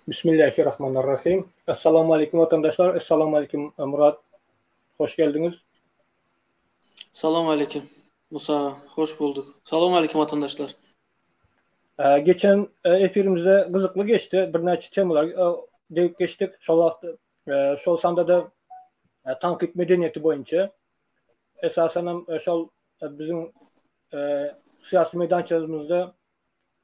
Bismillahirrahmanirrahim. Esselamu Aleyküm vatandaşlar. Esselamu Aleyküm Murat. Hoş geldiniz. Selamun Aleyküm Musa, hoş bulduk. Selamun Aleyküm vatandaşlar. Geçen efirimizde kızıklı geçti. Bir neçe temalar deyip geçtik. Şol sanda da tankit medeniyeti boyunca esasen bizim siyasi meydançlarımızda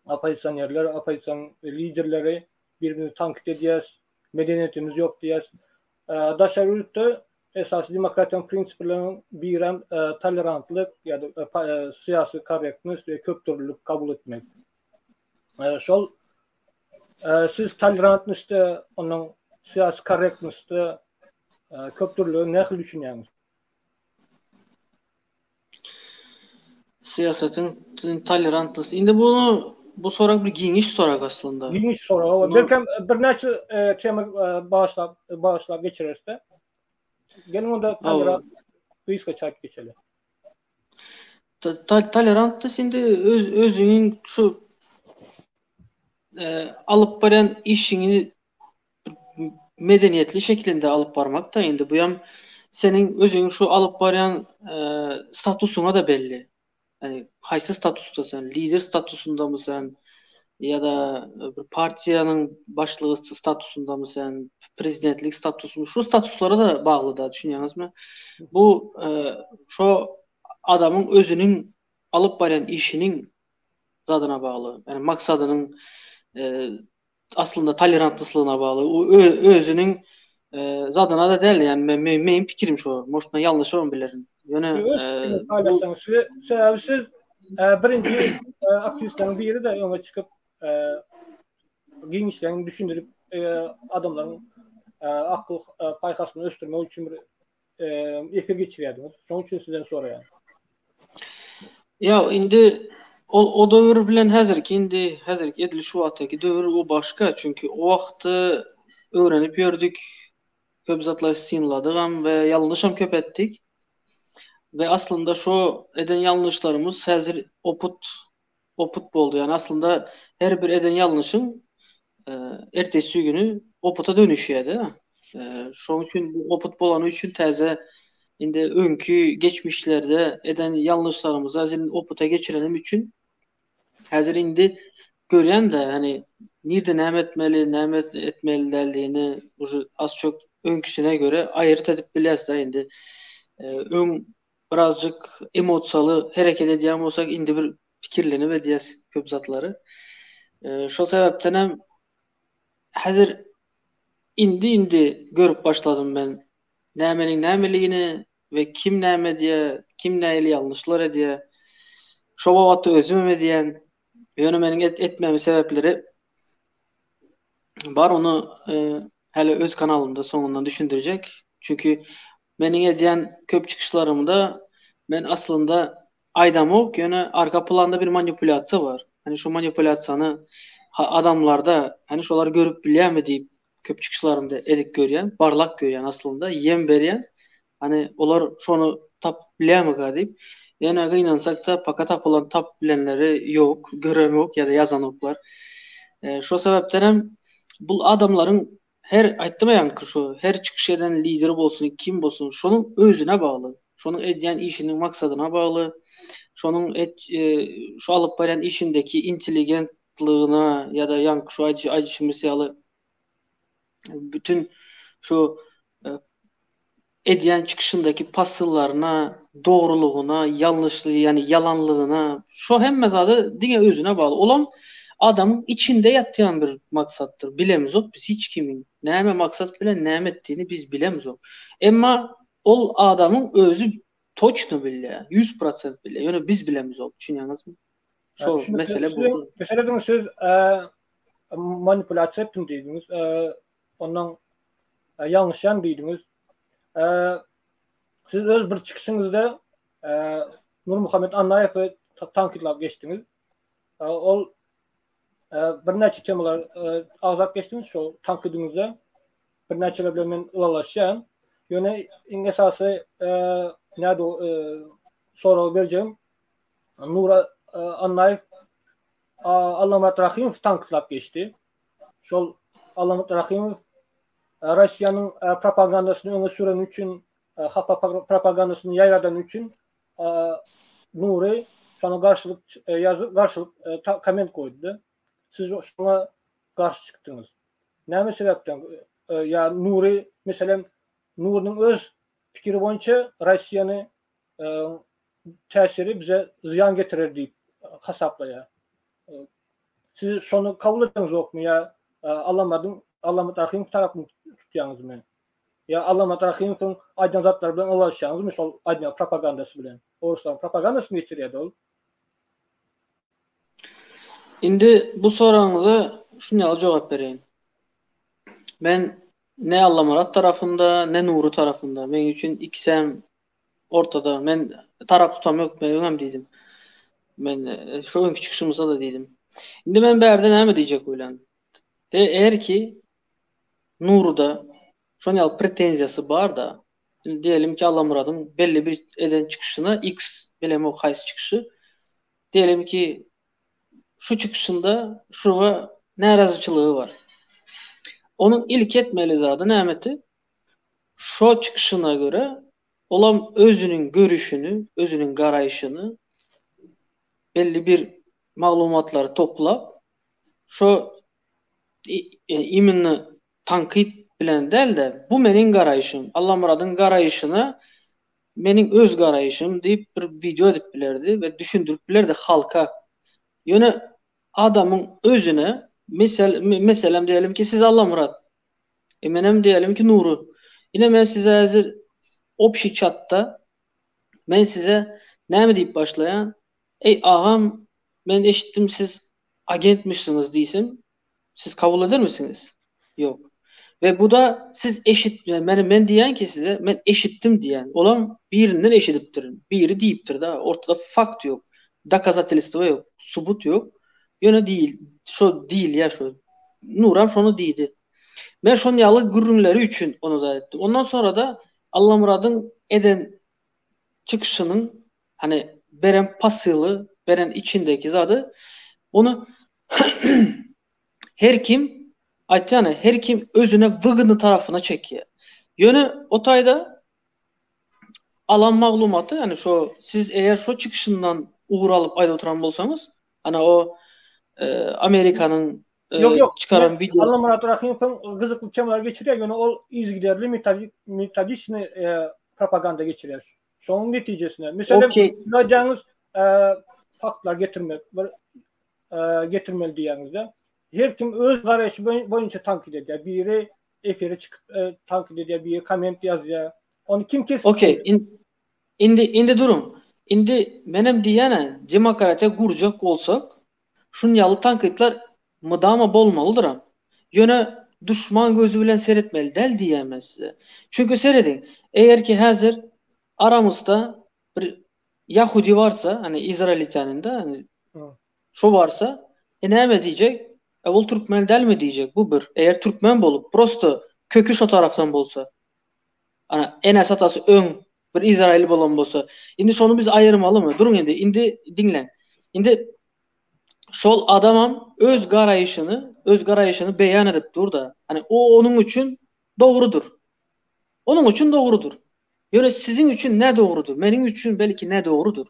opozisyon yerler, opozisyon liderleri birbirini tankit ediyoruz. Medeniyetimiz yok diyoruz. Daşarılıkta esas demokratiyonun prinsiplerinin bir hem tolerantlık ya da siyasi korrektlik ve köktürlülük kabul etmek. Siz tolerantlıkta onun siyasi korrektlikte köktürlüğü ne düşünüyorsunuz? Siyasetin tolerantlığı. Şimdi bu sorak bir geniş sorak aslında. Geniş soru. Belki bir neçe tema bağışlar geçiririz de. Gelin onda tolerant kıyıska çayıp geçelim. Tolerantlı şimdi özünün şu alıp baran işini medeniyetli şeklinde alıp barmak da indi. Bu yam senin özünün şu alıp baran statusuna da belli. Yani haysi statüsünde sen, lider statüsünde mi sen, ya da bir partiyanın başlığı statüsünde mi sen, prezidentlik statüsü mü? Şu statüslere da bağlı da düşünüyorsunuz mu? Bu şu adamın özünün alıp baran işinin zadına bağlı. Yani maksadının aslında tolerantlılığına bağlı. O özünün zadına da değil yani benim fikrim şu. Moştuna yanlış olabilirim. Yani siz birinci aktivistlerin biri de ona çıkıp gençlerini düşündürüp adamların akıl paykasını ölçtürmek için bir efir geçiriyordunuz. Son için sizden sonra yani. Ya indi o dövür bilen hazırki edili şu vaktaki dövür o başka çünkü o vakti öğrenip gördük köp zatlar sinladık ve yanlışam köp ettik ve aslında şu eden yanlışlarımız hazır oput oldu yani aslında her bir eden yanlışın ertesi günü oputa dönüşüyordu. Şu için bu oput bolanı için teze indi önkü geçmişlerde eden yanlışlarımızı hazır oputa geçirelim için hazır indi gören de hani nerede ne etmelilerini az çok önküsüne göre ayırt edip biliriz de indi ön birazcık emotsalı hareket ediyen olsak indi bir fikirlerini ve diğer köp zatları. Şu sebepten hem hazır indi görüp başladım ben nämeliğini ve kim näme diye kim näli yanlışlar diye şobavatı özüme diyen yönümenin etmemi sebepleri var onu hele öz kanalımda sonundan düşündürecek. Çünkü benim ediyen köp çıkışlarımda ben aslında aydamok yöne arka planda bir manipülasyon var. Hani şu manipülasyonu adamlarda hani şolar görüp bilemedi deyip köp çıkışlarımda edik görüyen, barlak görüyen aslında yem veren hani olar şonu tap bilemek deyip yani kıynansak da paka tapılan tap bilenleri yok, gören yok ya da yazan oklar. Şu sebepten hem bu adamların her aytmayan şu her çıkış eden lider olsun kim olsun şunun özüne bağlı. Şunun ediyen işinin maksadına bağlı. Şunun şu alıp veren işindeki intelligentlığına ya da yan şu acı misalı bütün şu ediyen çıkışındaki pasıllarına, doğruluğuna, yanlışlığı yani yalanlığına şu hem mezadı dine özüne bağlı. Olan adamın içinde yatan bir maksattır. Bilemiz o. Biz hiç kimin näme maksat bilen näme ettiğini biz bilemiz o. Emma ol adamın özü toçnu bile, 100% bile. Yani biz bilemiz o. Düşünüyorsunuz mu? Şu mesele burada. Mesela siz manipülasyon ettim dediniz. Ondan yanlış yan dediniz. Siz öz bir çıkışınızda Nur Muhammed Annayev'e tankitler geçtiniz. Ol bir neçe temalar ağzak geçtiniz şu tankidinizde. Bir neçe bilen ılalaşan. Yöne esası nerede soru vereceğim. Nur Annayev Allamat Rahim tankitler geçti. Şol Alamat Rahimov Rusya'nın propagandasını öne süren için, propagandasını yayradan için Nuri sana karşılık comment koydu. Siz ona karşı çıktınız. Ne sebepten? Ya Nuri mesela Nuri'nin öz fikri boyunca Rusya'nın tesiri bize ziyan getirir deyip hesaplaya. Siz şunu kabul ettiniz yok mu ya? Alamat Rahim tarafını tutuyorsunuz mu? Ya Alamat Rahim'in aydın zatlar bilen ulaşacağınız misal aydın propagandası bilen. Oğuzhan propagandası mı geçiriyordu ol? Indi bu sorunuza şunu cevap vereyim. Ben ne Allamurat tarafında ne Nuri tarafında. Benim için ikisem ortada. Ben taraf tutam yok. Ben önem dedim. Ben şu önkü çıkışımızda da dedim. Şimdi ben berden ne diyecek öyle. De eğer ki Nuru'da şunu pretenziyası var da diyelim ki Allamurat'ın belli bir eden çıkışına X bilem o kays çıkışı. Diyelim ki şu çıkışında şurada narazıçılığı var. Onun ilk etmeli zaten Ahmet'i şu çıkışına göre olan özünün görüşünü, özünün garayışını belli bir malumatları toplap şu iminni tankit bilen değil de bu menin garayışım, Allamurat'ın garayışına menin öz garayışım deyip bir video edip bilerdi ve düşündürüp bilerdi halka. Yöne adamın özüne mesela diyelim ki siz Allamurat, menem diyelim ki Nuru. Yine ben size hazır opşi chatta ben size ne mi deyip başlayan? Ey ağam ben eşittim siz agentmişsiniz diysem siz kabul eder misiniz? Yok. Ve bu da siz eşit yani ben diyen ki size ben eşittim diyen olan birinden eşitiptir. Biri deyiptir da ortada fakt yok. Doказательства yok. Subut yok. Yöne değil. Şu değil ya şu. Nuram şunu deydi. Ben şonu yalı gürünleri için onu da ettim. Ondan sonra da Allamurat'ın eden çıkışının hani beren pasılı, beren içindeki zadı onu her kim aytana her kim özüne vıgını tarafına çekiyor. Yönü otayda alan maglumatı yani şu siz eğer şu çıkışından uğur alıp ayda oturan bolsanız hani o Amerika'nın çıkaran video Alamat Rahim'in kızıklı kemer geçiriyor yani o izgiderli metodisini propaganda geçiriyor. Son neticesine. Mesela diyeceğiniz faktlar getirmeli diyenizde her kim öz garajı boyunca tankit ediyor. Biri efire çıkıp tankit ediyor, biri comment yazıyor. Onu kim kesin? Okey. Indi durum. Indi benim diyene demokratiya kuracak olsak şun yalı tankitler mıdama bolmalıdır am. Yöne düşman gözü bilen seyretmeli del diyemez size. Çünkü seyredin. Eğer ki hazır aramızda bir Yahudi varsa hani İsrail'in de hani şu varsa ne diyecek? Evvel Türkmen del mi diyecek? Bu bir. Eğer Türkmen bolup prosto kökü şu taraftan bolsa. Hani en asatası ön bir İsrail bolan bolsa. Indi şonu biz ayırmalı mı? Durun indi dinlen. Indi şol adamam öz garayışını beyan edip dur da. Hani o onun için doğrudur. Onun için doğrudur. Yöne sizin için ne doğrudur? Benim için belki ne doğrudur.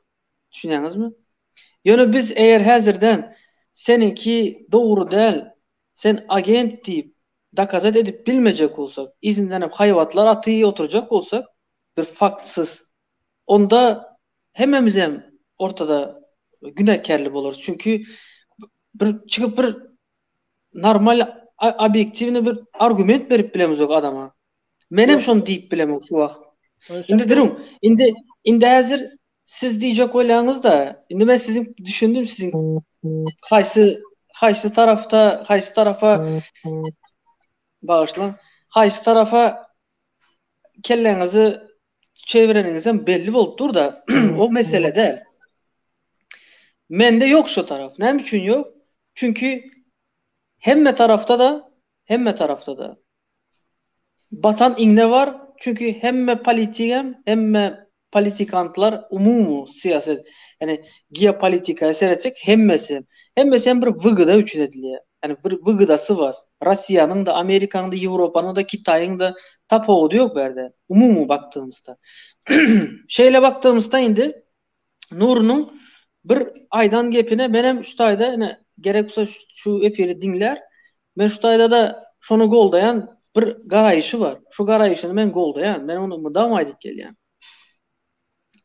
Düşünüyorsunuz mu? Yöne biz eğer hazırdan seninki doğru değil, sen agent deyip dakazet edip bilmeyecek olsak, izinlenip hayvatlar atıyı oturacak olsak bir faktsız. Onda hemimiz ortada günahkarlı oluruz. Çünkü çıkıp bir normal objektifine bir argument verip bilemiz yok adama. Menem şonu deyip bilemiz şu vakt. Indi durum. Indi hazır siz diyecek olanınız da indi ben sizin düşündüm sizin haysi tarafa bağışlan. Haysi tarafa kellenizi çevireninizden belli olup da o mesele değil. Mende yok şu taraf. Ne için yok? Çünkü hemme tarafta da batan iğne var. Çünkü hemme politikantlar umumu siyaset yani geopolitikaya seyretsek hemmesi bir vıgıda üçün ediliyor. Yani bir vıgıdası var. Rusya'nın da, Amerika'nın da, Avrupa'nın da, Kitay'ın da tapoğu da yok berde. Umumu baktığımızda. Şeyle baktığımızda indi Nur'un bir aydan gepine benim şu ayda yani gerekse şu efiri dinler. Ben şu ayda da şonu goldayan bir garayışı var. Şu garayışını ben goldayan. Ben onu mıdamaydık gelyen.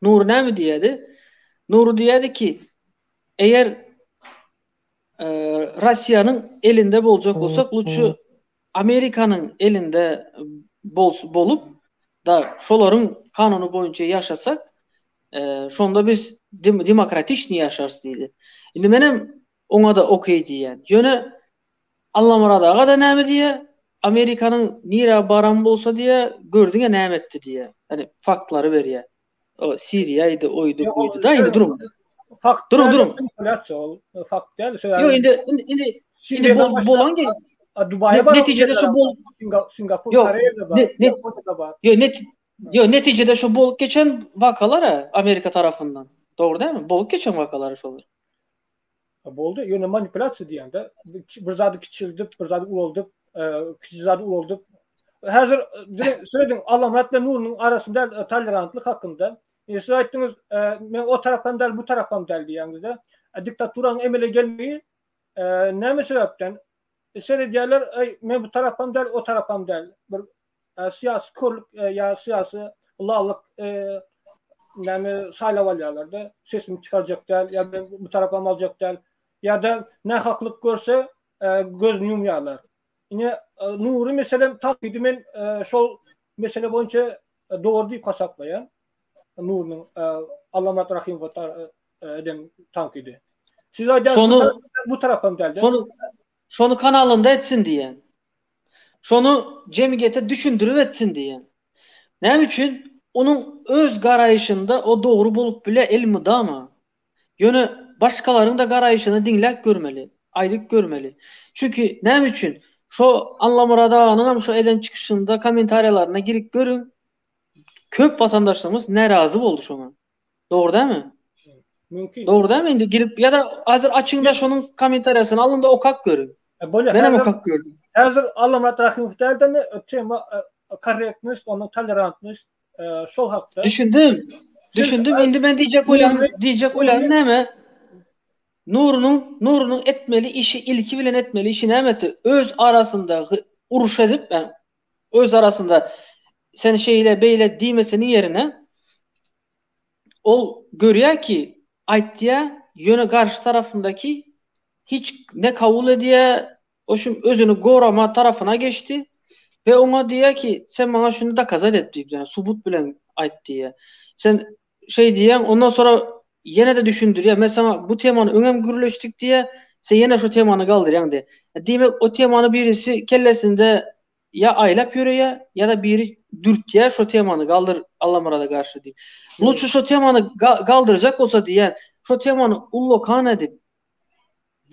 Nur ne mi diyedi? Nur diyedi ki eğer Rusya'nın elinde olacak olsak Luçu Amerika'nın elinde bolup da şoların kanunu boyunca yaşasak şonda biz demokratik ni yaşarız dedi. Şimdi benim ona da okey diyen. Yöne Allah muradaga da näme diye Amerika'nın nira baran bolsa diye gördüğüne nämetti diye. Hani faktları veriyor. O Suriye'ydi, oydu, buydu. Da indi durum. Fakt Durum. Fakt değil. Yo indi bolan ki Dubai'ye var. Neticede şu bol Singapur, Yok, Kore'de var. Japonya var. Neticede şu bol geçen vakalar Amerika tarafından. Doğru değil mi? Bol geçen vakalar şolar. Boldu. Yöne manipülasyon diyen de bir zadi kiçildi, bir zadi uloldu, kiçi zadi uloldu. Hazır söyledim Allah rahmetli Nur'un arasında tolerantlık hakkında. Siz ayttınız men o taraftan del bu taraftan del diýäňizde diktaturanın emele gelmeyi näme sebäpden seyrediyorlar men bu taraftan del o taraftan del bir siyasi korluk ya siyasi Allah'lık näme saýlaw alýarlarda sesimi çıkaracak del ya ben bu taraftan alacak del ya da ne haklık görse göz yumýarlar. Yine Nuri mesela takidi men şol mesele boyunca doğru diýip hasaplayan Nur'un Allamat Rahim eden tankidi. Siz Şonu bu taraftan geldi. Şonu kanalında etsin diyen. Şonu cemiyete düşündürüp etsin diyen. Ne için? Onun öz garayışında o doğru bulup bile elmi da ama. Yönü başkalarının da garayışını dinlek görmeli. Aylık görmeli. Çünkü ne için? Şu anlamıradağının şu eden çıkışında komentaryalarına girip görün. Köp vatandaşlarımız ne razı oldu şuna. Doğru değil mi? Mümkün. Doğru değil mi? Şimdi girip ya da hazır açığında şunun komentaryasını alın da okak görün. Ben okak gördüm. Hazır Allamat Rahim derden tema korrektmiş, onun tolerantmış şol hakta. Düşündüm. Şimdi ben diyecek olan ne mi? Nur'un etmeli işi ilki bilen etmeli işi nemeti öz arasında uruş edip yani öz arasında sen şeyle beyle diýmesenin yerine ol görüyor ki aýtdyýa yöne karşı tarafındaki hiç ne kabul ediyor o şu özünü gorama tarafına geçti ve ona diýär ki sen bana şunu da kazat et diýip yani subut bilen aýtdy. Sen şey diýen ondan sonra yine de düşündürüyor. Mesela bu temanı önem gürleştik diye sen yine şu temanı kaldıryan de. Demek o temanı birisi kellesinde ya aylap yürüye ya da biri dürtüye şu temanı kaldır Allah murada karşı diyeyim. Luçu şu temanı kaldıracak olsa diye şu temanı ullokan edip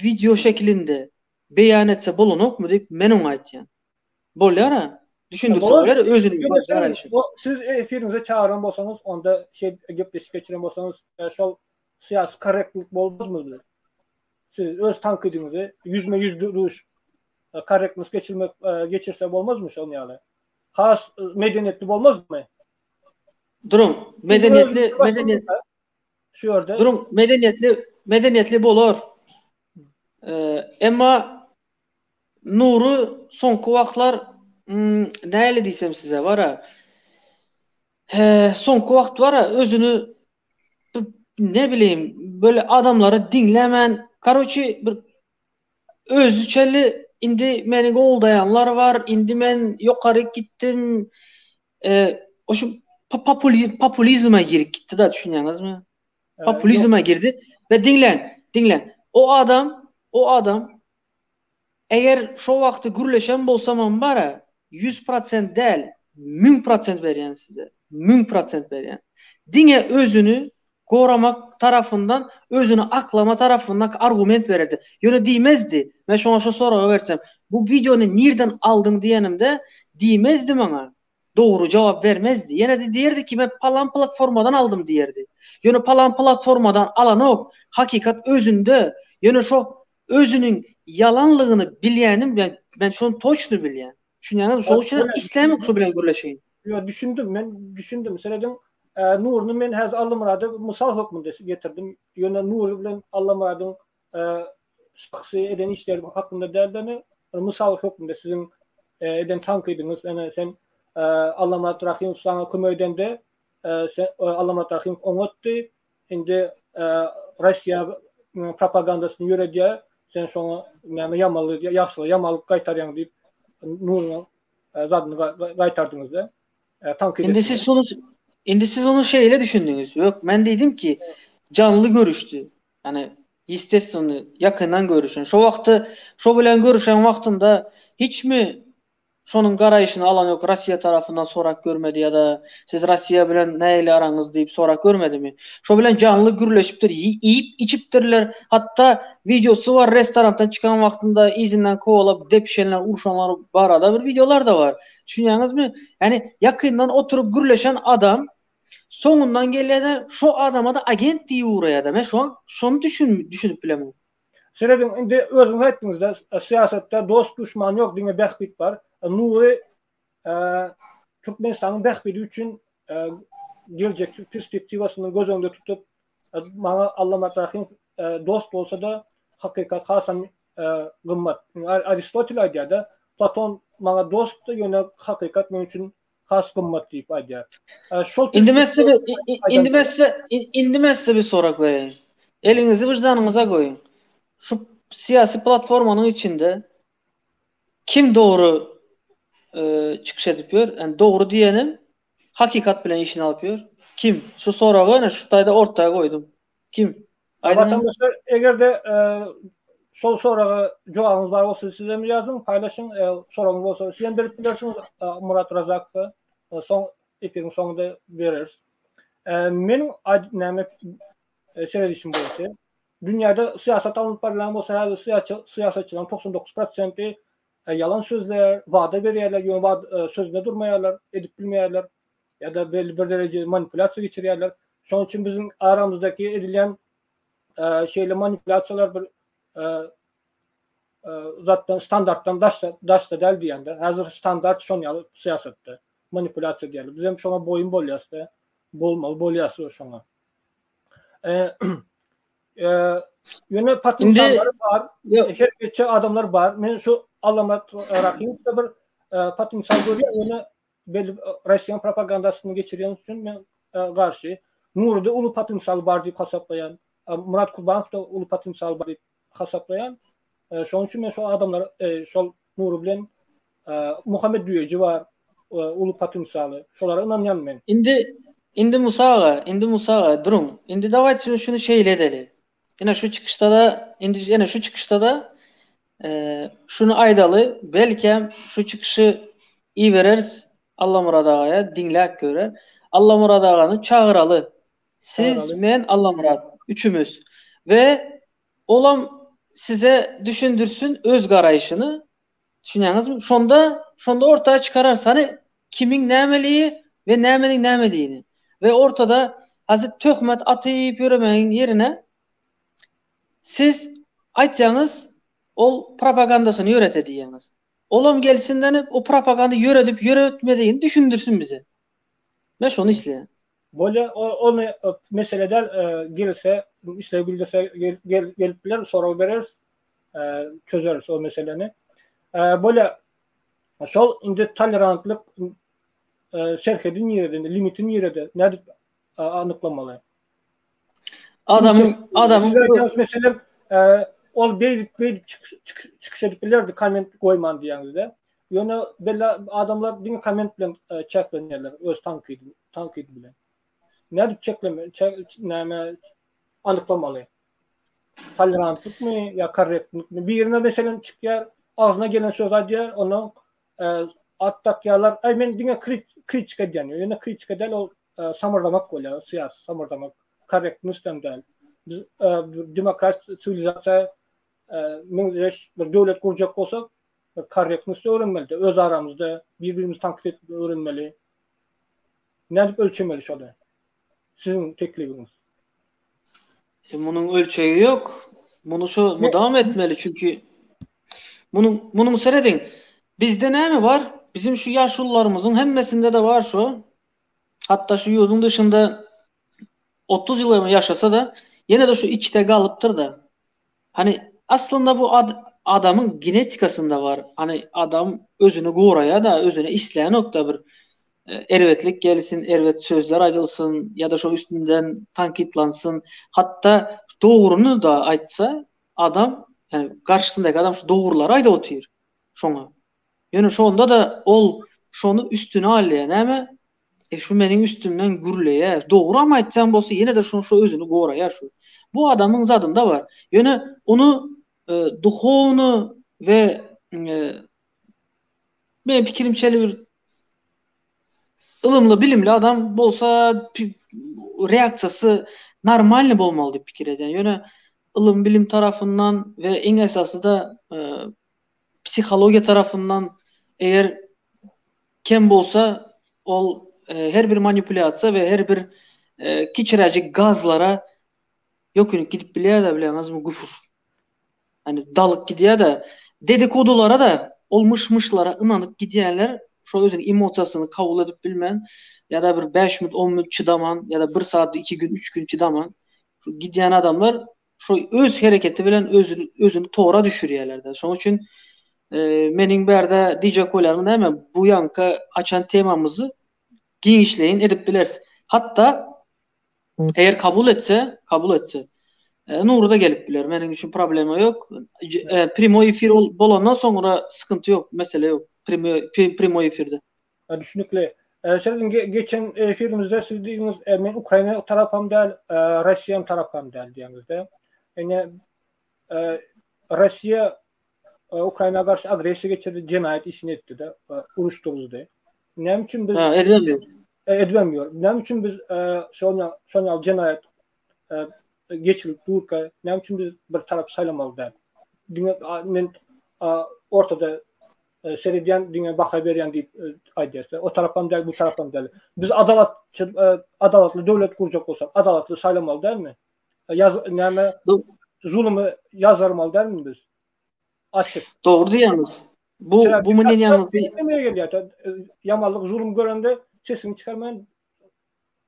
video şeklinde beyan etse bolunok mu deyip menun aytyan. Bolyara düşündürse olar özünün garayışı. Siz efirinize çağıran bolsanız onda şey gepleşip geçiren bolsanız şu siyasi korrektlik bolmaz mı? Siz öz tankidinizi %100 duruş korrektlik geçirse bolmaz mı şol ýaly? Has medeniyetli bolmaz mı? Durum medeniyetli şu ýerde. Durum medeniyetli bolor. Emma Nur'u sonku wagtlar näle diýsem size var sonku wagt var özünü ne bileyim böyle adamları dinlemen karoçi bir özüçeli indi meni goldayanlar var indi men yukarı gittim o şu populizme girip gitti da düşünýäňiz mi? Populizme girdi ve dinlen o adam eğer şu vakti gürleşen bolsam bara 100% değil 1000% berýän size 1000% berýän. Dine özünü goramak tarafından özünü aklama tarafından argument verirdi. Yöne diýmezdi. Men şoňa şu soragy bersem, bu videonu nereden aldın diýenimde diýmezdi bana. Doğru cevap vermezdi. Yine de diýerdi ki ben palan platformadan aldım diýerdi. Yöne palan platformadan alan ok, hakikat özünde. Yöne şu özünün yalanlığını bilýänim, ben şonu toçnu bilýän. Şuňaňyz şol üçin İslämi şu bilen gürleşeýin. Yo, düşündüm. Seredin Nur'nu men häzir Allah muradı misal hukmunda getirdim. Ýöne Nur bilen Allah muradyň şahsy eden işler hakynda däldäni misal hukmunda sizin eden tankydyňyz. Ene sen Allah murad rahim saňa kömegdende sen Allah murad rahim oňatdy. Indi Russiýa propagandasyny ýöredýär. Sen şoňa näme ýamaly, ýaxşy ýamalyk gaýtarýan diýip Nur'nyň zadyny gaýtardyňyz da. Indi siz onu şeyle düşündünüz. Yok, ben dedim ki canlı görüştü. Yani естественно yakından görüşen. Şu vakti, şu bilen görüşen vaktinde hiç mi şonun garayışını alan yok, Rusya tarafından sorak görmedi ya da siz Rusya bilen neyle aranız deyip sorak görmedi mi? Şu bilen canlı gürleşipdir, yiyip içipdirler. Hatta videosu var, restorandan çıkan vaktinde izinden kovalap depişenler, urşanlar var, arada bir videolar da var. Düşünüyorsunuz mu? Yani yakından oturup gürleşen adam sonundan gelene şu adama da agent diye uğraya da. Ben şu an şunu düşünüp bilemem. Seredin indi özüňiz aýtdyňyz, siýasatda dost düşman ýok diňe bähbit bar. Nuri Türkmenistanyň bähbidi üçin geljek perspektiwasyny göz öňünde tutup maňa Allah matrahym dost bolsa da hakykat hasam gymmat. Aristotel aýdýar, Platon maňa dost da ýöne hakykat men üçin has gymmat diýip aýdýar. Indi mesele bir sorak koyayım. Elinizi vicdanınıza koyun. Şu siyasi platformanın içinde kim doğru çıkış ediyor? Yani doğru diyenim hakikat bilen işini alıyor. Kim? Şu sorağı şu tayda ortaya koydum. Kim? Vatandaşlar egerde sol sorağı cevabınız var olsa size mi yazın? Paylaşın. Sorağınız olsa sizden berip bilirsiniz Murat Razak'ı. Son epinin sonunda veririz. Benim näme seredişim boýunça dünyada siýasat alyp barýan bolsa häzir siýasatçylaryň 99% yalan sözler, wada berýärler, ýöne sözüne durmaýarlar, edip bilmeýärler ýa-da belli bir derejede manipulasiýa geçirýärler. Şoň üçin bizim aramyzdaki edilýän şeýle manipulasiýalar bir zatdan standartdan daşda däl diýende, häzir standart şoňaly siýasatda manipulasiýa diýerler. Biz hem şoňa boyun bolýasy, bolýasy şoňa. Ýöne potensiallar bar, şerketçi adamlar bar. Men şu Allamat Rahim'de bir potensial görýär. Ýöne belli Russiýa propagandasyny geçirýän üçin men garşy. Nurda uly potensial bar diýip hasaplayan, Murat Kurbanov da uly potensial bar diýip hasaplayan. Şoň üçin men şu adamlar şol Nur bilen Muhammed Düýeci bar, uly potensialy. Şolara inanýan men. İndi Musağa durun. İndi davat şunu şeyle edeli. Yine şu çıkışta da şunu aydalı. Belki şu çıkışı iyi veririz. Allah Murad Ağa'ya dinlek görer. Allah Murad Ağa'nı çağıralı. Siz, men, Allah Murad. Üçümüz. Ve olam size düşündürsün öz garayışını. Düşünüyorsunuz mu? Şonda ortaya çıkararsan kimin nämeliği ve nämenin nämediğini. Ve ortada hazır töhmet atıp yürümeyin yerine siz aytsanız ol propagandasını yöret diýeniz. Olam gelsinden o propaganda yöredip yöretmediğini düşündürsün bize. Ne şonu isleyen. Böyle onu meseleden gelirse, işleyebilirse gelipler soru veririz, çözeriz o meseleni. Böyle şol indi tolerantlık şerhedin yerinde, limitin yerinde ne anıklamalı? Adamın mesela ol beylik çıkış edip bilirdi comment koyman diýenizde. Ýöne belli adamlar diňe comment bilen çeklenýärler öz tankyd bilen. Näde näme anıklamaly? Tolerantlykmy ýa korrektlikmi? Birine mesela çıkýar, ağzına gelen söz aýdýar, onu attakýarlar. Ay men diňe kritik edýän. Ýöne kritik edel ol samyrdamak bolýar, siýasat samyrdamak. Korrektlik däl. Biz demokrat sivilizasiýa müňdeş bir döwlet kurjak bolsak, korrektlik öwrenmeli. Öz aramızda bir-birimizi tankit edip öwrenmeli. Näde ölçemeli şoda? Sizin teklifiniz. Bunun ölçeği yok. Bunu şu devam etmeli çünkü Bunun seredin. Bizde ne mi var? Bizim şu yaşlılarımızın hemmesinde de var şu. Hatta şu yurdun dışında 30 yıl yaşasa da yine de şu içte kalıptır da. Hani aslında bu adamın genetikasında var. Hani adam özünü goraya da özüne isleyen nokta bir ervetlik gelsin, ervet sözler ayrılsın ya da şu üstünden tankitlansın. Hatta doğrunu da aytsa adam yani karşısındaki adam şu doğruları ayda otuyor. Şona. Yani şu anda da ol şonu üstüne alıyor. Näme? Şu menin üstümden gürleye. Doğru ama aytsan bolsa yine de şu özünü goraya şu. Bu adamın zadında var. Yani onu duhovnu ve benim fikrimçe bir ılımlı bilimli adam bolsa reaksiyası normal bolmalı dep pikir eden. Yani ılım bilim tarafından ve en esası da psiholoji tarafından eğer kim bolsa ol her bir manipülasyon ve her bir kiçiracık gazlara yok gidip bileye de bilemez mi güfür. Hani dalık gidiyor da dedikodulara da olmuşmuşlara inanıp gidiyenler şu özün emosyasını kabul edip bilmen ya da bir 5 minut 10 minut çıdaman ya da 1 saat 2 gün 3 gün çıdaman şu gidiyen adamlar şu öz hareketi bilen özünü toğra düşürüyorlar. Şoň üçin mening berde diyecek koylarım hemen bu yanka açan temamızı genişleyin edip bileriz. Hatta eğer kabul etse Nuru da gelip biler. Benim için problemi yok. Primo efir bolandan sonra sıkıntı yok. Mesele yok. Primo efirde. Düşünükle. Senin geçen efirimizde siz dediğiniz men Ukrayna tarafım değil, Rusya tarafım değil diyenizde. Yani Rusya Ukrayna karşı agresiya geçirdi, cinayet işini etti de, uyuşturuldu. Ne için biz edemiyor. Ne için biz sonra cinayet geçirip dururken ne için biz bir taraf saylamalı der. Men ortada seyrediyen dünya baka veren deyip ayderse o taraftan değil bu taraftan değil. Biz adaletli devlet kuracak olsak adaletli saylamalı değil mi? Zulümü yazarmalı değil mi biz? Açık. Doğru yalnız. Bu menen yalnız değil. Yamallık zulüm görende sesini çıkarmayan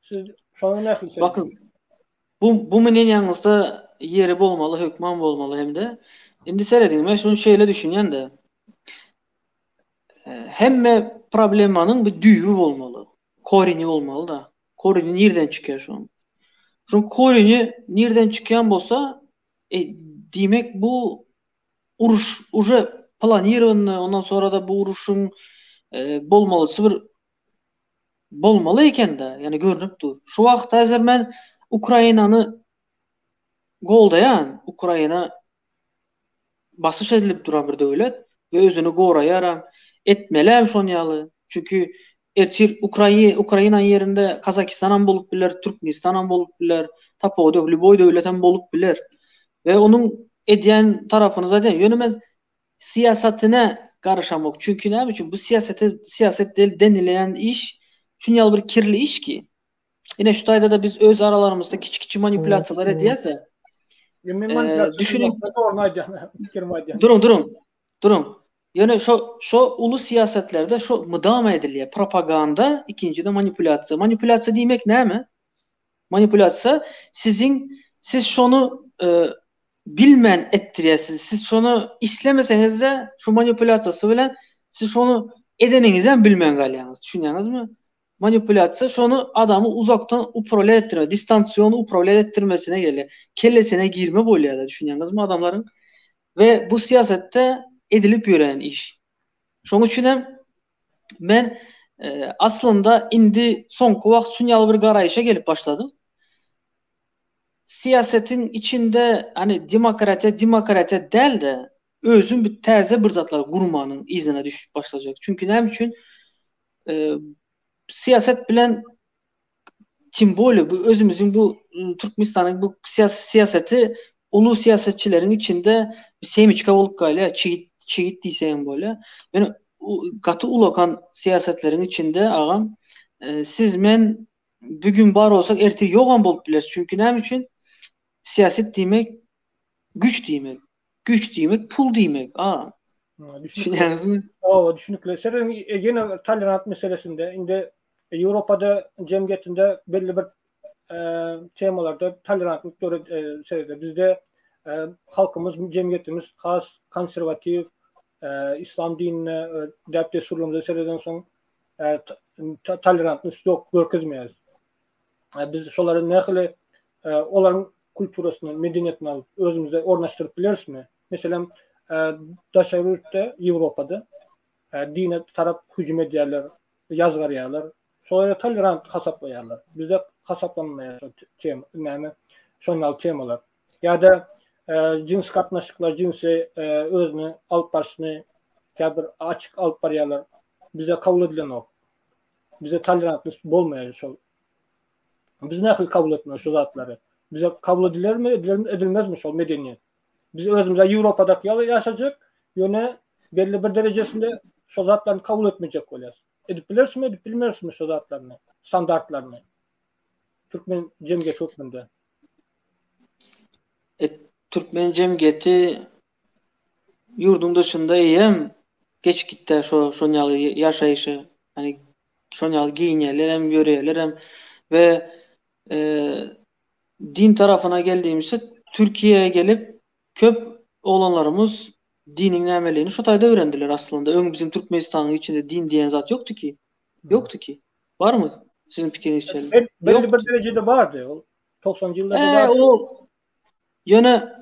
siz sonra ne yapıyorsunuz? Bakın bu menen yalnız da yeri bolmalı, hükman bolmalı hem de. Şimdi seyredin ben şunu şeyle düşünyen de hemme problemanın bir düğümü olmalı. Korini olmalı da. Korini nereden çıkıyor şu an? Şu korini nereden çıkan bolsa demek bu uruş уже planirованный ondan sonra da bu uruşun bolmalısı bir bolmalı eken de yani görünüp dur. Şu wagtda hazır men Ukrainany goldayan Ukraina basış edilip duran bir devlet ve özünü gorayaram etmelem şonyalı. Çünkü etir Ukraina yerinde Kazakistan'an bolup biler, Türkmenistan'an bolup biler, tapoda Lüboy devletten bolup biler. Ve onun ediyen tarafını zaten yönümez siyasetine karışamak. Çünkü ne için bu siyaset denilen iş şunyalı bir kirli iş ki. Yine şu tayda da biz öz aralarımızda küçük manipülasyolar ediyoruz da düşünün. Durun. Yani şu ulu siyasetlerde şu müdahale ediliyor. Propaganda, ikinci de manipülasyon. Manipülasyon demek ne mi? Manipülasyon siz şunu bilmen ettiriyorsunuz. Siz şunu istemeseniz de şu manipülasyonu bilen siz şunu edeninizden bilmen galiyanız. Düşünüyorsunuz mu? Manipülasyon şunu adamı uzaktan uprole ettirme, distansiyonu uprole ettirmesine geliyor. Kellesine girme boluyor da düşünüyorsunuz mu adamların? Ve bu siyasette edilip yürüyen iş. Şoň üçin ben aslında indi soňky wagt şunyaly bir garaýşa gelip başladım. Siyasetin içinde hani demokratiya değil de özün bir terze bir zatlar gurmanın izine düşüp başlayacak. Çünkü ne için siyaset bilen simbolü bu özümüzün bu Türkmenistan'ın bu siyaseti ulu siyasetçilerin içinde bir semiçka olup gayla çiğit diysen böyle. Yani katı ulakan siyasetlerin içinde ağam siz men bugün bar olsak ertir yoğan bolup bileriz. Çünkü ne için siyaset demek güç demek. Güç demek pul demek. Düşünüyorsunuz mu? O düşünükle. Senin yine tolerant meselesinde, indi Avrupa'da cemiyetinde belli bir temalarda tolerantlık doğru bizde halkımız, cemiyetimiz has konservatif İslam dinine depte surlumda sereden son tolerantlık yok görkezmeyiz. Biz şoların nähili olan kulturasını, medeniyetini alıp özümüzde ornaştırıp biliriz mi? Mesela Daşarurt'ta, Avrupa'da dine taraf hücum ederler, yazgarıyarlar. Sonra tolerant hasaplayanlar. Bizde hasaplanmaya yani şonal temalar. Ya da cins katnaşıklar, cinsi özünü alıp başını ya bir açık alıp barıyarlar. Bize kabul edilen o. Bize tolerantlık bolmaya şol. Biz nähil kabul etmiyoruz şu zatları? Bize kabul edilir mi, edilmez mi şol medeniyet? Biz özümüze Avrupa'daki yaşayacak, yöne belli bir derecesinde şu zatlarını kabul etmeyecek olacağız. Edip bilirsin mi, edip bilmezsin mi şu zatlarını, standartlarını? Türkmen cemiyeti hükmünde. Türkmen cemiyeti yurdun dışında iyem geç gitti şonyalı yaşayışı. Hani şonyalı giyinyeler hem yöreyeler hem ve din tarafına geldiğimizde Türkiye'ye gelip köp oğlanlarımız dinin nämeliğini şu tayda öğrendiler aslında. Ön bizim Türkmenistan'ın içinde din diyen zat yoktu ki. Yoktu ki. Var mı? Sizin fikriniz içerisinde? Belli bir derecede vardı. O 90'cı yıllarda vardı. O yöne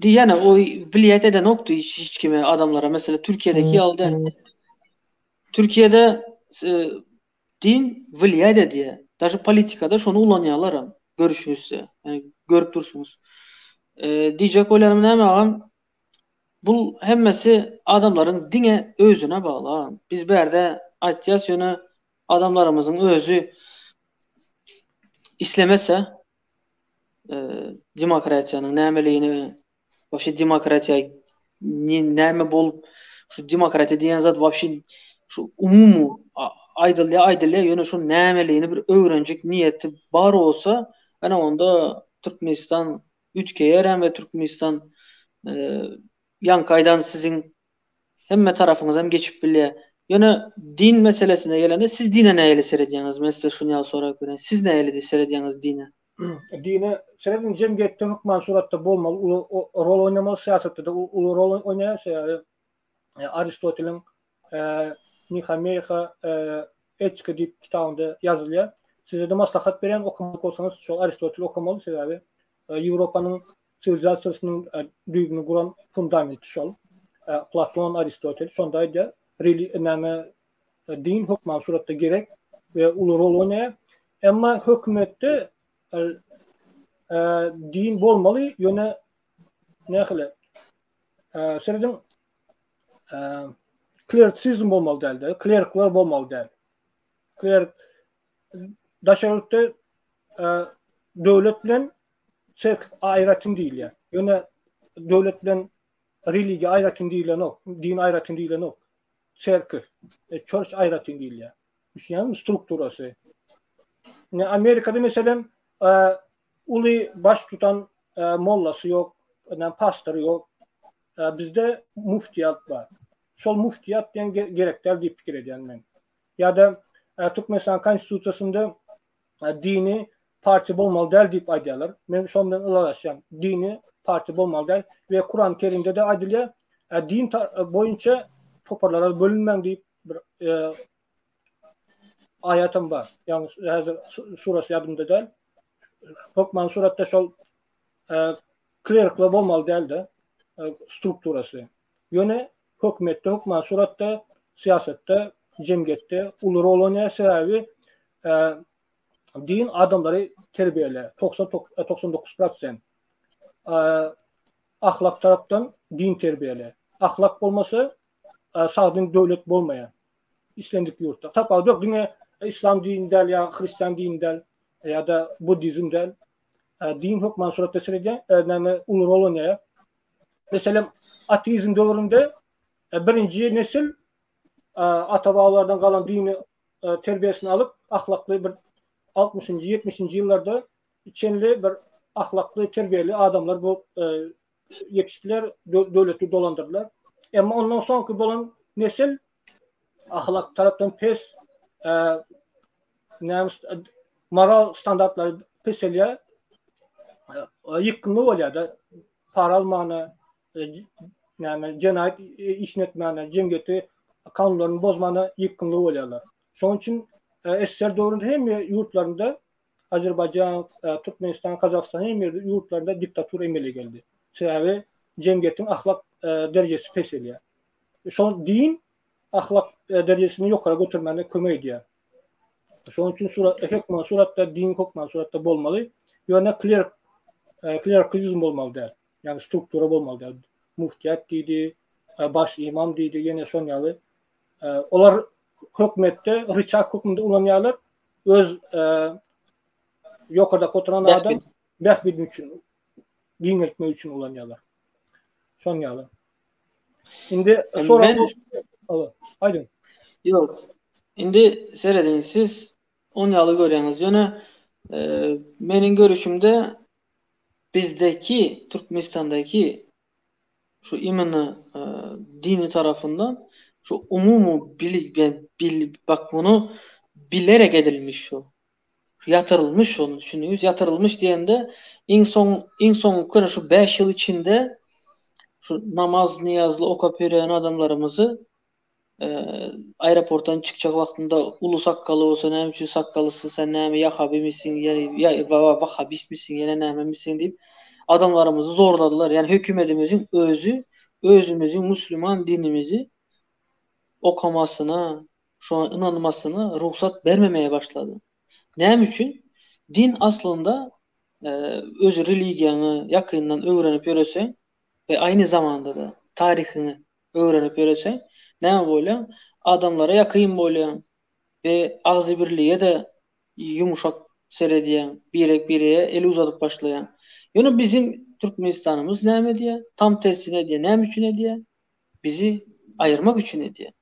diyene o vilayet eden yoktu hiç kime adamlara. Mesela Türkiye'deki aldı. Türkiye'de din vilayet diye. Daşı politikada şunu ulanyalar görüşünüzse. Yani görüp dursunuz. Diyecek olarım ne ağam? Bu hemmesi adamların dine özüne bağlı. Biz bir yerde aytiyas yönü adamlarımızın özü islemese demokratiyanın nämeliğini başa demokratiya näme bolup şu demokratiya diyen zat başa şu umumu aydılya yönü şu nämeliğini bir öğrenecek niyeti var olsa ana onda Türkmenistan ütkeyer ve Türkmenistan yankaydan sizin hemme tarafınız hem geçip bile yönü din meselesine gelende siz dine näyle serediýäňiz? Men size şunu sorak bereyim. Siz näyle serediýäňiz dine? Dine senin cemiyette hükmen suratta bolmalı, rol oynamalı siyasette de rol oynayan Aristotel'in Nihameyha Etika deyip kitabında yazılıyor. Size de maslahat veren okumak olsanız şu Aristotel okumalı sebebi Avrupa'nın sivilizasyonunun düğümünü kuran fundamenti şu. Platon, Aristotel sondaydı din hükmen suratta gerek ve ulu rol oynayan ama hükümette din bolmalı yöne nähili senin klerksizm bolmalı däldi. Klerkler bolmalı däl. Klerk daşarutda döwlet bilen çek aýratyn diýil ya. Yöne döwlet bilen religiýa aýratyn diýilen ok. Din aýratyn diýilen ok. Çerkew, church aýratyn diýil ya. Düşünýän strukturasy. Ne Amerika'da mesela uli baş tutan mollası yok, pastörü yok. Bizde muftiyat var. Şol muftiyat diyen gerekler deyip fikir ediyorum ben. Ya da Türkmenistan konstitusiyasında dini parti bolmalı der deyip aydiyalar. Ben şondan ılaşacağım. Dini parti bolmalı der ve Kur'an-ı Kerim'de de aydılıyor. Din boyunca toparlara bölünmen deyip bir ayetim var. Yani hazır surası yadımda değil. Hükmen suratta şol klerkler bolmalı değil de strukturası. Yöne hükümette, hükmen suratta, siyasette, cemiyette, ulu rol oynayan sebebi din adamları terbiyeli. 99%. Ahlak taraftan din terbiyeli. Ahlak olmasa sağdın devlet bolmaya. İslendik yurtta. Tapal yok yine İslam dininden ya Hristiyan dininden ya da Budizmden din hükmen suratta serediyen ulu rol oynayan. Mesela ateizm dövründe birinci nesil atabalardan kalan dini terbiyesini alıp ahlaklı bir 60. 70. yıllarda içenli bir ahlaklı terbiyeli adamlar bu yetiştiler, devleti dolandırdılar. Ama ondan sonraki bolan nesil ahlak taraftan pes moral standartları peseliye yıkkınlı oluyor da para almanı yani cinayet işletmeni, cemiyeti kanunlarını bozmanı yıkkınlı oluyorlar. Şunun için eser doğrunda hem yurtlarında Azerbaycan, Türkmenistan, Kazakistan hem yurtlarında diktatör emeli geldi. Sebebi cemiyetin ahlak derecesi peseliye. Son din ahlak derecesini yukarı götürmene kömek ediyor. Şunun için suratta din hukman suratta bolmalı. Yani klerikalizm olmalı der. Yani struktura olmalı der. Muftiyat deydi, baş imam deydi, yine sonyalı. Olar hükümette, rıçak hükmünde ulanyalar öz yukarıda oturan adam behbidin için, din etme için ulanyalar. Sonyalı. Şimdi sonra haydi. Yok. Şimdi seyredin siz 10 yalı görüyorsunuz. Yani benim görüşümde bizdeki Türkmenistan'daki şu imanı dini tarafından şu umumu bak bunu bilerek edilmiş şu. Yatırılmış onu düşünüyoruz. Yatırılmış diyen de en son şu 5 yıl içinde şu namaz niyazlı okap yürüyen adamlarımızı aeroporttan çıkacak vaktinde ulu sakkalı olsa ne için sakkalısın sen ne yahabi misin ya vahabis misin ya ne misin deyip adamlarımızı zorladılar. Yani hükümetimizin özümüzün Müslüman dinimizi okumasına, şu an inanmasına ruhsat vermemeye başladı. Ne için? Din aslında öz religiyanı yakından öğrenip öğrensen ve aynı zamanda da tarihini öğrenip öğrensen ne böyle? Adamlara yakın böyle ve ağzı birliğe de yumuşak seyrediyen, bireye eli uzatıp başlayan. Yani bizim Türkmenistan'ımız ne diye? Tam tersine diye. Ne için diye? Bizi ayırmak için diye.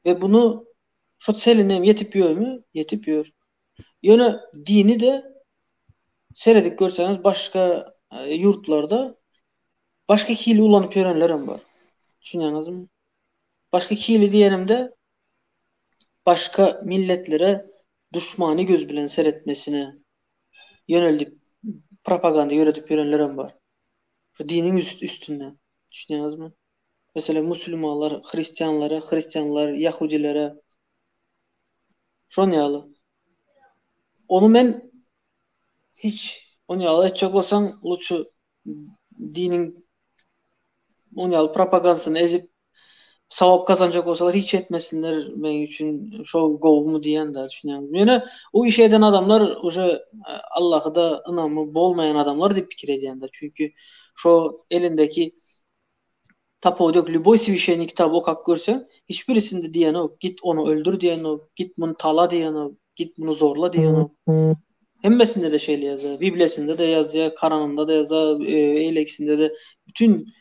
Ve bunu şu seline yetipiyor mu? Yetipiyor. Yani dini de seyredik görseniz başka yurtlarda başka hile ulanıp öğrenenlerim var. Düşünüyorsunuz mu? Başka hile diyelim de başka milletlere düşmani göz bilen seyretmesine yönelik propaganda yönetip görenlerim var. Şu dinin üstünden. Düşünüyorsunuz mu? Mesela Müslümanlar, Hristiyanlar, Yahudilere şonyalı. Onu ben hiç onyalı edecek olsam uluçu dinin onyalı propagandasını ezip savap kazanacak olsalar hiç etmesinler benim için şu govumu diyen de düşünüyorum. Yani o iş eden adamlar Allah'ı da inanmı bolmayan adamlar deyip fikir ediyen de. Çünkü şu elindeki Tapodok Lüboy Svişen'i kitabı okak görsen hiçbirisinde diyen o. Git onu öldür diyen o. Git bunu tala diyen o. Git bunu zorla diyen o. Hemmesinde de şeyle yazıyor. Bibliyasında da yazıyor. Karan'ında da yazıyor. Eyleksinde de bütün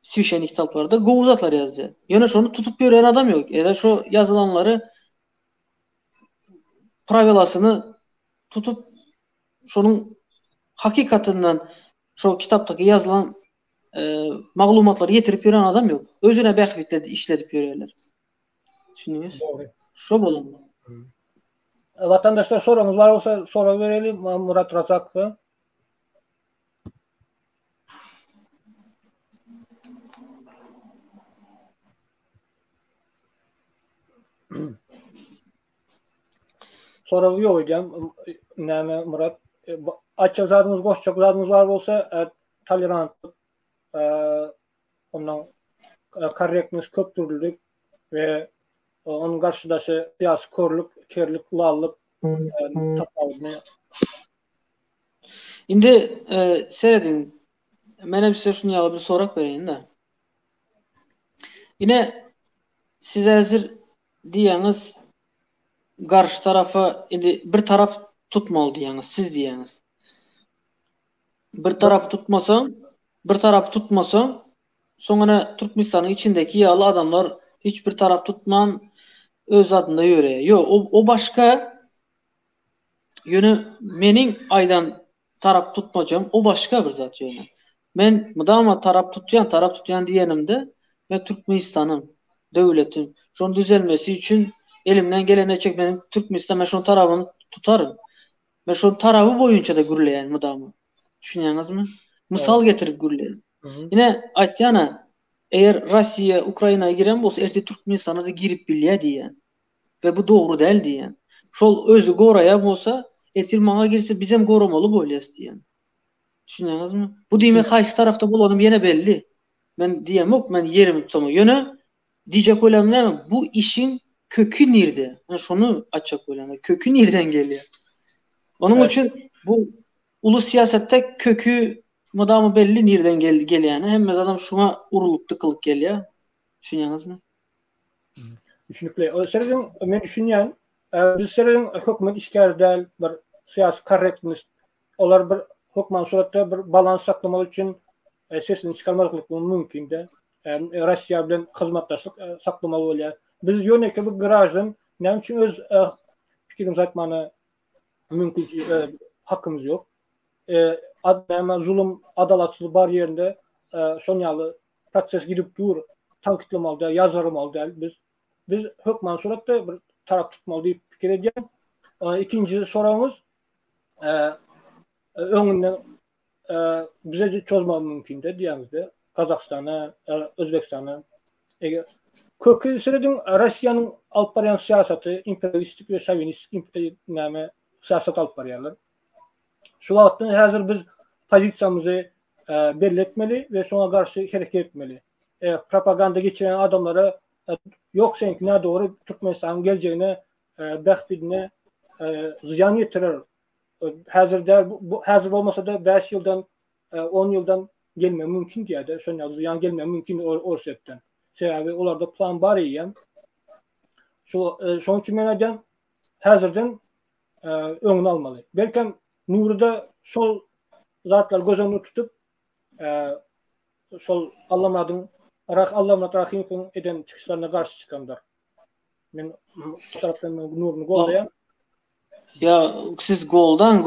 Svişen'i kitaplarda govuzatlar yazıyor. Yani şunu tutup gören adam yok. Ya da şu yazılanları pravilasını tutup şunun hakikatinden şu kitaptaki yazılan maglumatları getirip gören adam yok. Özüne behvitle işledip görüyorlar. Düşünüyoruz. Şu bulun. Vatandaşlar sorunuz var olsa soru verelim Murat Razak'ı. Soru yok edeceğim. Näme Murat? Açık zadınız, boşçak zadınız var olsa tolerant ondan korrektiniz köp türlülük ve onun karşıdaşı siyasi körlük, kerlik, lallık tapavını. Şimdi seyredin. Ben size şunu yalı bir sorak vereyim de. Yine size hazır diyeniz karşı tarafa bir taraf tutmalı diyeniz. Siz diyeniz. Bir taraf tutmasam sonra Türkmenistan'ın içindeki yağlı adamlar hiçbir taraf tutman öz adında yöreye. Yok o başka yönü menin aydan taraf tutmacam o başka bir zat yönü. Men mudama tarap tutyan diýenimde men Türkmenistan'ım, devletim. Şonun düzelmesi için elimden gelene çek benim Türkmenistan, ben şonun tarabını tutarım. Ben şonun tarabı boyunca da gürleyen mudama. Düşünýäňiz mi? Misal getirip gürleyen. Yine aýtýana, eğer Rusya Ukrayna'ya giren bolsa erti Türkmenistan'a da girip bilýär diýen. Ve bu doğru däl diýen. Şol özü goraýa bolsa erti maňa girse bizem goramaly bolýas diýen. Düşünýäňiz mi? Bu diýmek haýsy tarafta bolanym ýene belli. Men diýemok, men yerimi tutamok. Ýöne diýjek bolamlar bu işin kökü nirde? Yani şonu açak bolamlar. Kökü nirden gelýär? Onun için bu ulu siyasette kökü mudamy belli nirden gelýär. Hemme adam şuna urulup tıkılıp gelýär. Düşünýäňiz mi? Düşünükli. Senin men düşünýän, biz senin hökümet işgär däl, bir siyasi korrektness, olar bir hukman suratda bir balans saklamaly üçin sesini çıkarmalyk mümkin de. Rusya bilen hyzmatdaşlyk saklamaly bolýar. Biz ýöneki bu garajdan näme üçin öz pikirimizi aýtmany mümkin hakkımız yok. Adama zulüm, adalatçılık bar yerinde şonyalı proses gidip dur, tankitlemalı da, yazarımalı da. Biz hükman suratda bir taraf tutmalı diýip pikir edýän. İkinci soramız öňünden bize çözmem mümkin de diýämizde. Kazakstana, Özbekistana. Kökü seredin Russiýanyň alyp barýan siýasaty imperialistik we şovinistik siýasat alyp barýarlar. Şu wagtda häzir biz pozisiýamyzy belli etmeli we şoňa garşy hereket etmeli. Propaganda geçiren adamlara yok senki ne doğru Türkmenistan'ın geleceğine, bəxtine ziyan yetirir. Hazır olmasa da 5 yıldan, 10 yıldan gelme mümkün diye de şöyle ziyan gelme mümkün o sebepten. Sebebi onlarda plan var ya. Şunun için ben hazırdan önünü almalı. Belki Nuri'de sol zatlar göz önüne tutup sol Allah'ın Rahim eden çıkışlarına karşı çıkanlar. Ben bu taraftan Nur'unu gollayan. Ya siz goldan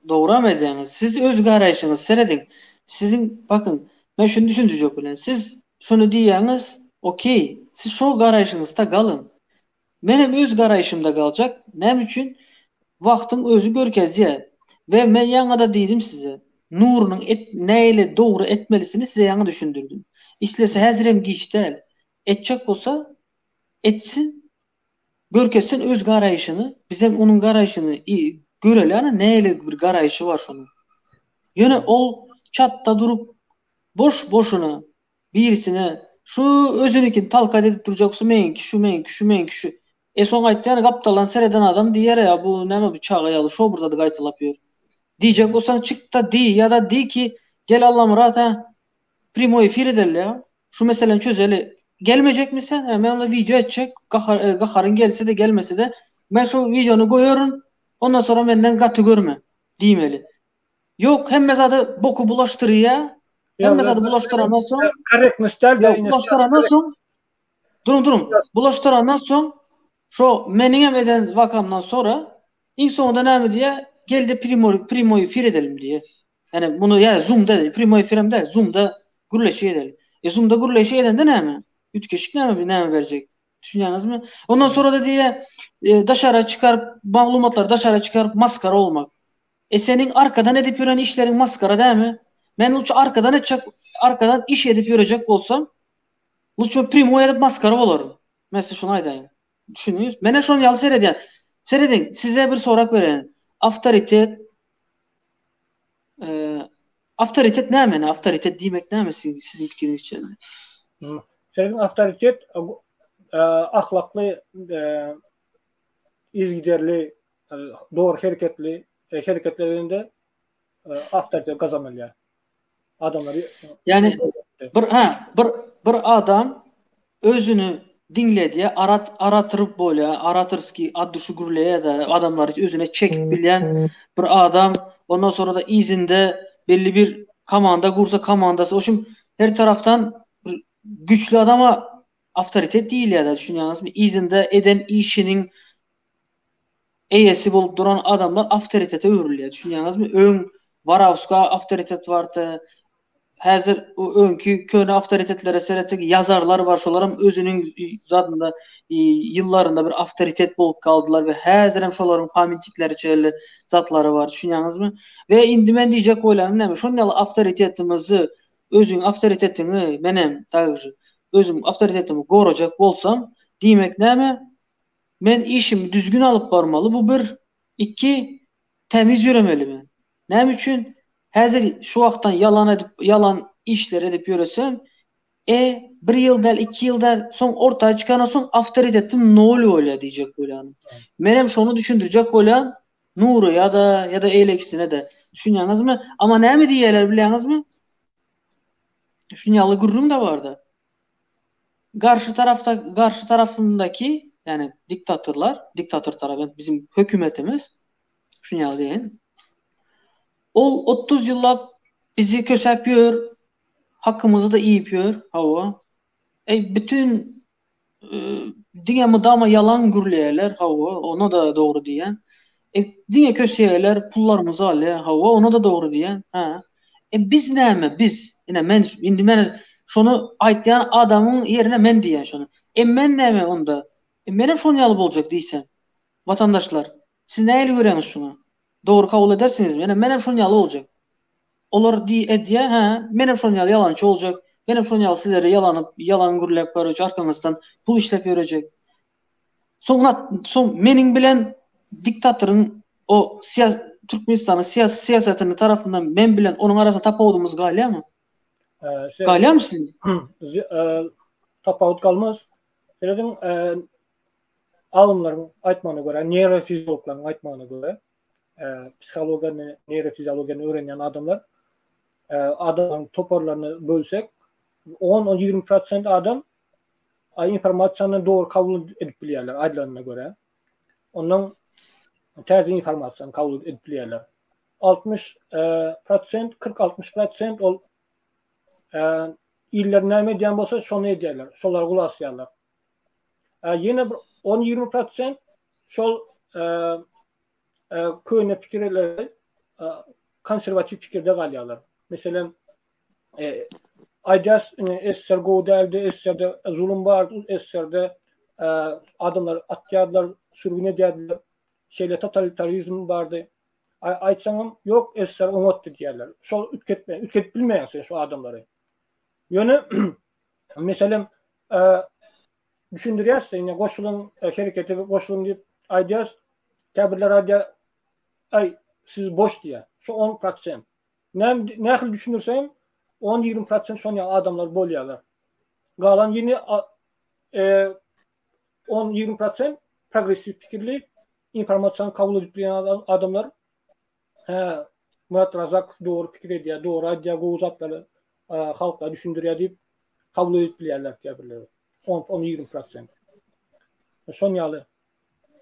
doğru edýäňiz. Siz öz garaýşyňyzy seredin. Sizin bakın ben şunu düşündürjek bilen. Siz şunu diýýäňiz, okey. Siz şo garaýşyňyzda galın. Menem öz garaýşymda galjak. Näme üçin? Wagtyň özü görkezýär. Ve men ýaňa da diýdim size. Nurunyň näle doğru etmelisini size ýaňa düşündürdüm. İslese häzirem giçdäl. Etjek bolsa etsin. Görkezsin öz garaýşyny. Bizem onun garaýşyny göreler, näle bir garaýşy var şonun. Ýöne ol çatda durup boşuna birisine şu özünikin talka edip durjaksa menki şu. Soň aýtýan gapdalan sereden adam diýer ya bu näme bir çağa ýaly şo burada da gaýtylap ýör. Diýjek bolsaň çık da di ya da di ki gel Allah murat ha. Primo efir edelim ya. Şu meseleni çözeli. Gelmeyecek misin? Men ona video etjek. Gaharın gelse de gelmese de ben şu videonu goýaryn. Ondan sonra menden gatı görme diýmeli. Yok hemme zady boku bulaşdyrýar. Hemme zady bulaşdyrandan soň bulaşdyrandan soň durun. Bulaşdyrandan soň şo menim eden vakamdan sonra ilk sonunda näme diýe? Geldi Primo'yu fir edelim diye. Yani bunu ya Zoom'da değil, Primo'yu firem de Zoom'da gürleşe edelim. Zoom'da gürleşe eden de näme? Ütkeşik näme verecek? Düşünýäňiz mi? Ondan sonra da diye daşara çıkarıp maglumatlar daşara çıkarıp maskara olmak. Senin arkadan edip yören işlerin maskara değil mi? Men luçu arkadan iş edip yörecek bolsam luçu Primo'ya edip maskara olurum. Mesela şunu aýdaýyn. Düşünüyoruz. Mene şonu ýaly seredýän. Seredin size bir sorak veren. Avtoritet näme? Avtoritet diýmek näme sizin pikirinizçe? Senin avtoritet ahlaklı, izgiderli, doğru hareketlerinde avtoritet kazanılıyor. Adamları yani bir adam özünü dinlediye aratırıp böyle aratırski adı şu gürleye de adamları özüne çekip bilen bir adam ondan sonra da izinde belli bir komandası o şimdi her taraftan güçlü adama avtoritet değil ya da düşünüyorsunuz mu? İzinde eden işinin eyesi bulup duran adamlar avtoritete öğürlüyor. Düşünüyorsunuz mu? Ön Varavska avtoritet vardı. Hazır o önkü köne avtoritetlere seretecek yazarlar var. Şolaram özünün zadında yıllarında bir avtoritet bolup kaldılar ve hazır hem şolaryň pamiýetlikleri çeýerli zatlary var. Düşünýäňizmi? Ve indi men diýjek boýlanym näme? Şonňaly avtoritetimizi, özüň avtoritetini menem taýgy özüm avtoritetimi gorajak bolsam, diýmek näme? Men işimi düzgün alıp barmaly. Bu bir, iki, temiz yüremelimin. Näme üçin? Häzir şu wagtdan yalan işler edip yöresem, bir ýylda, 2 ýylda soň ortağa çykana soň avtoritetim nol bolýa diýjek bolan. Men hem şonu düşündirjek bolan, Nuru ya da Eleksine de. Düşünýäňizmi? Ama näme diýerler bilýäňizmi? Düşünýäli gurrun da barda. Karşı tarafındaki yani diktatör tarafı bizim hökümetimiz düşünýäli diýen. Ol 30 yıllap bizi kösepýör, hakkımızı da iyipýör, hawa. Bütün diňe dama yalan gürleýärler, hawa, ona da dogry diýen. Diňe köseýärler, pullarymyzy alýar, hawa, ona da dogry diýen. Ha. Biz näme? Biz indi men şonu aýtýan adamyň ýerine men diýen şonu. Men näme onda? Menem şonu ýaly boljak diýsen. Vatandaşlar, siz näýeli göreňiz şunu? Dogry kabul edersiniz mi? Menem şonu ýaly boljak. Olar diýe, menem şonu ýaly ýalançy boljak. Menem şonu ýaly sizlere yalan gürlep barajak, arkaňyzdan pul işlep ýörecek. Soň meniň bilen diktatoryň o Türkmenistan'ın siyasetini tarafından men bilen onun arasında tapawudumuz galýamy? Galýamy siz? Tapawud kalmaz. Seredin alımlaryň aýtmagyna görä, neyrofiziologlaryň aýtmagyna görä, psihologiýany, neyrofiziologiýany öğrenýän adamlar adamlaryň toparlaryny bölsek 10-20% adam informasiýany dogry kabul edip bilýärler aýdylanyna görä. Ondan täze informasiýany kabul edip bilýärler. 60%, 40-60% ol iller näme diýen bolsa şonu edýärler, şolara gulak asýarlar. Ýene 10-20% şol köne pikirler konservatif pikirde galýarlar. Meselem aýdas SSR goýdaldy, SSR'de zulüm bar, SSR'de adamlar atýarlar, sürgün edýärler, totalitarizm bardy. Aýtsaňam ýok, SSR oňatdy diýerler. Şol ütketip bilmeýän şu adamlary. Ýöne meselem düşündirýäs, ýene goşulun şeriketi goşulun diýip aýdýas, käbirler aýdýar, siz boş diýär. Şu 10%. Nähil düşünürsem 10-20% şonu adamlar bolýarlar. Galan ýene 10-20% progressiv pikirli informasiýany kabul edip bilýän adamlar. Murat Razak dogry pikir edýär, dogry aýdýar, gowy zatlary halka düşündirýär diýip kabul edip bilýärler käbirler. 10-20%. Şonu ýaly.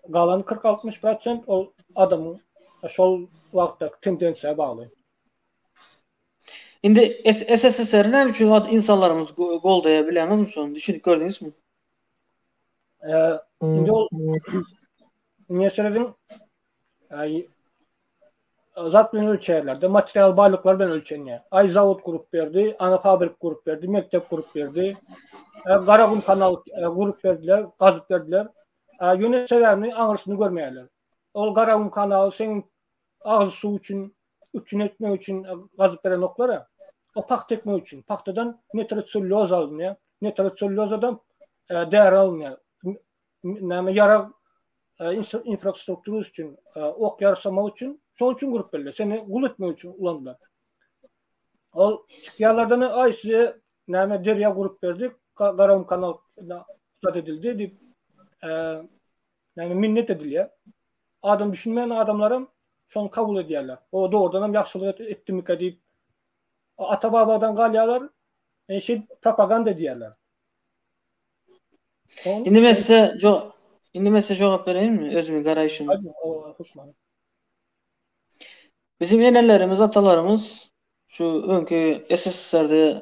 Galan 40-60% ol adamyň şol wagtda tendensiýa bagly. Indi SSSR näme üçin insanlarymız goldaýa bilýäňizmi şonu düşünip gördüňizmi? Indi ol meselem zat bilen ölçerlerde, material baylyklar bilen ölçenýär. Ay zawod gurup berdi, ana fabrik gurup berdi, mektep gurup berdi. Garagum kanal gurup berdiler, gazyp berdiler. Ýöne sebäbini aňyrsyny görmeýärler. Ol Garagum kanaly seň ağzy suw üçün etmek üçin gazyp beren oklara, o paxta etmek üçin, paxtadan nitrotselluloz alınýar. Nitrotsellulozadan där alınýar. Näme ýara infrastruktury üçin, ok ýarsamak üçin, şol üçin gurup berdiler. Seni gul etmek üçin ulandylar. Ol çykýarlardan ay size näme derýa gurup berdik, Garagum kanal zat edildi diýip minnet edilýär. Adam düşünmeyen adamlarım şonu kabul edýärler. O doğrudan hem ýaxşylyk etdimik diýip ata-babadan galýarlar, propaganda edýärler. Indi men size jogap bereyinmi özümi garaýşymy? Bizim enelerimiz, atalarımız şu önkü SSSR'de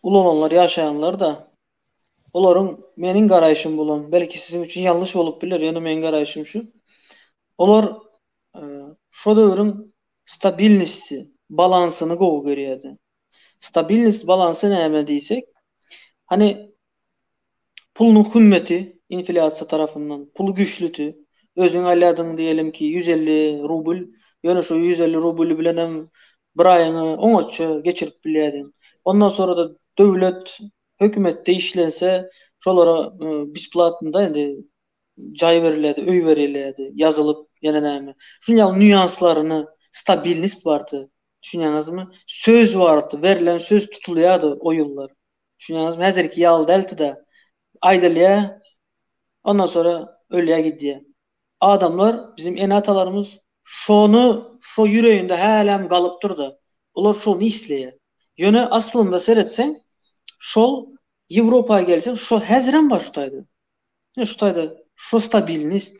ulananlar, ýaşaýanlar da olaryň meniň garaýşym bolan, belki sizin üçin ýalňyş bolup biler, ýöne meniň garaýşym şu. Olar şo döwrüň stabilnosti, balansyny gowy görýärdi. Stabilnost balansı näme diýsek, hani pulun hümmeti inflyasiya tarafından pul güçlütü. Özüň alýadyň diýelim ki 150 rubl, ýöne şu 150 rubl bilen hem bir aýyňy oňaça geçirip bilýärdiň. Ondan sonra da döwlet, hökümetde işlense şolara bisplatynda endi jay beriledi, öý beriledi, yazılıp ýene näme. Şunýaly nüanslaryny stabilnost bardy. Düşünýäňizmi? Söz bardy, verilen söz tutulýardy o ýyllar. Düşünýäňizmi? Häzirki ýaly deltide aýdylýa, ondan sonra ölüye gidýär. Adamlar, bizim ene atalarımız şonu, şo yüreğinde hälem galypdyr da. Olar şonu isleýär. Ýöne aslında seretseň, şol Ýewropa'ya gelsen, şo häzirem başlaýdy. Şutaýda, şo stabilnost,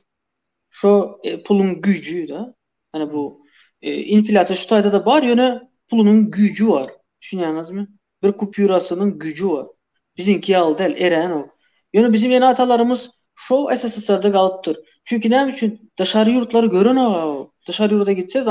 şo pulun gücü da. Hani bu inflyasiya şutaýda da bar, ýöne pulunun gücü var. Düşünýäňizmi? Bir kupyurasynyň gücü var. Bizinki ýaly del, eren o. Ýöne bizim ene atalarımız şo SSSR'da galypdyr. Çünki näme üçin dışarı ýurtlary gören o. Dışarı ýurda gitseniz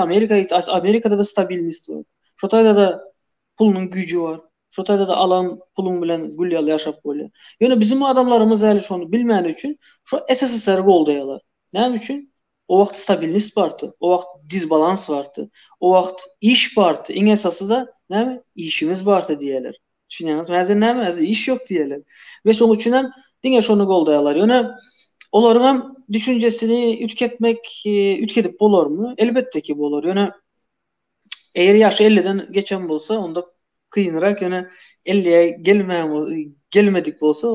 Amerikada da stabilnost var. Şotaýda da pulunun gücü var. Şotaýda da alan pulun bilen gülýaly ýaşap bolýar. Ýöne bizim adamlarımız äli şonu bilmän üçin şo SSSR goldaýarlar. Näme üçin? O wagt stabilnost bardy. O wagt disbalans bardy. O wagt iş bardy. Iň esasy da näme? İşimiz bardy diýerler. Düşünýäňizmi? Häzir näme? Häzir iş ýok diýerler. We şoň üçin hem diňe şonu goldaýarlar. Ýöne olaryň hem düşünjesini ütketip bolarmy? Elbetde ki bolar. Ýöne eger ýaşy 50'den geçen bolsa, onda kıyınrak, ýöne 50'ye gelmedik bolsa,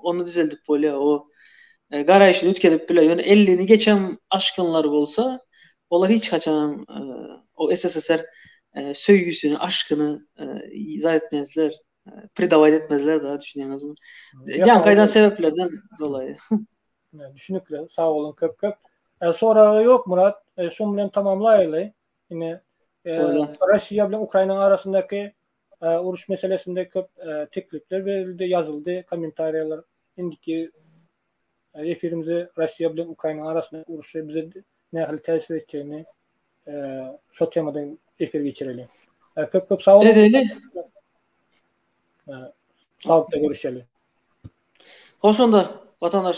onu düzeltip bolýar. O garaýşyny ütketip bile, ýöne 50'ni geçen aşkınlar bolsa, olar hiç haçan o SSSR söýgüsini, aşkyny izah etmezler, predawat etmezler da, düşünýäňizmi? Ýangaýdan sebeplerden dolayı. Düşünükli. Sağ olun köp. Sonra yok Murat. Şun bilen tamamlaýaly. Yine Rusya bilen Ukraina arasındaki uruş meselesinde köp teklifler verildi, yazıldı, komentaryalar. Indiki efirimizi Rusya bilen Ukraina arasındaki uruşa bize nähili täsir etjegini şu temadan efir geçirelim. Köp sağ olun. Sağlıkla görüşelim. Hoşunda vatandaş